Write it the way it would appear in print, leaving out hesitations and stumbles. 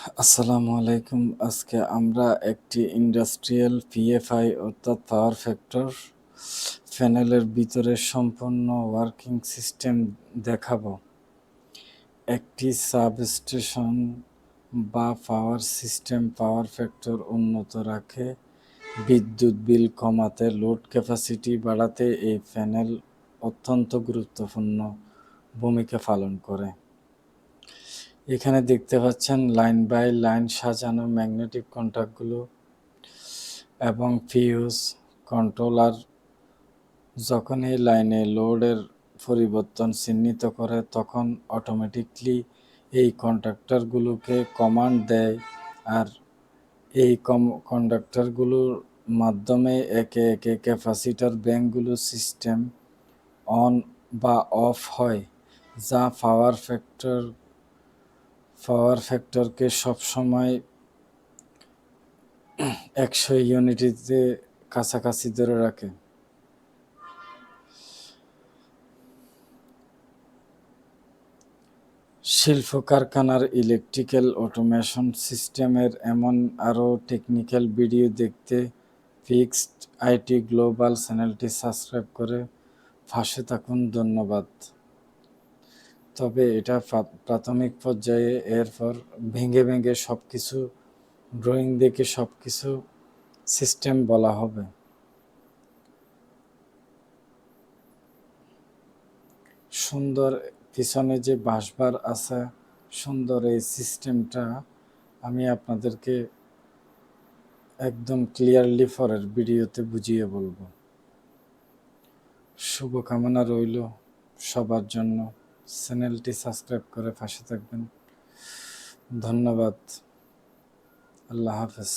আসসালামু আলাইকুম। আজকে আমরা একটি ইন্ডাস্ট্রিয়াল পিএফআই অর্থাৎ পাওয়ার ফ্যাক্টর প্যানেলের ভিতরে সম্পূর্ণ ওয়ার্কিং সিস্টেম দেখাবো। একটি সাবস্টেশন বা পাওয়ার সিস্টেম পাওয়ার ফ্যাক্টর উন্নত রাখে, বিদ্যুৎ বিল কমাতে, লোড ক্যাপাসিটি বাড়াতে এই প্যানেল অত্যন্ত গুরুত্বপূর্ণ ভূমিকা পালন করে। এখানে দেখতে পাচ্ছেন লাইন বাই লাইন সাজানো ম্যাগনেটিক কন্ট্যাক্টগুলো এবং ফিউজ কন্ট্রোলার যখন এই লাইনে লোডের পরিবর্তন চিহ্নিত করে তখন অটোমেটিকলি এই কন্ডাক্টরগুলোকে কমান্ড দেয়, আর এই কন্ডাক্টরগুলোর মাধ্যমে একে একে ক্যাপাসিটর ব্যাংকগুলো সিস্টেম অন বা অফ হয়, যা পাওয়ার ফ্যাক্টরকে সবসময় 100 ইউনিটিতে কাছাকাছি ধরে রাখে। শিল্প কারখানার ইলেকট্রিক্যাল অটোমেশন সিস্টেমের এমন আরও টেকনিক্যাল ভিডিও দেখতে ফিক্সড আইটি গ্লোবাল চ্যানেলটি সাবস্ক্রাইব করে পাশে থাকুন। ধন্যবাদ। তবে এটা প্রাথমিক পর্যায়ে, এরপর ভেঙে ভেঙে সব কিছু ড্রয়িং দেখে সব কিছু সিস্টেম বলা হবে। সুন্দর পিছনে যে বাঁশবার আছে, সুন্দর এই সিস্টেমটা আমি আপনাদেরকে একদম ক্লিয়ারলি পরের ভিডিওতে বুঝিয়ে বলবো। শুভকামনা রইল সবার জন্য। চ্যানেলটি সাবস্ক্রাইব করে পাশে থাকবেন। ধন্যবাদ। আল্লাহ হাফেজ।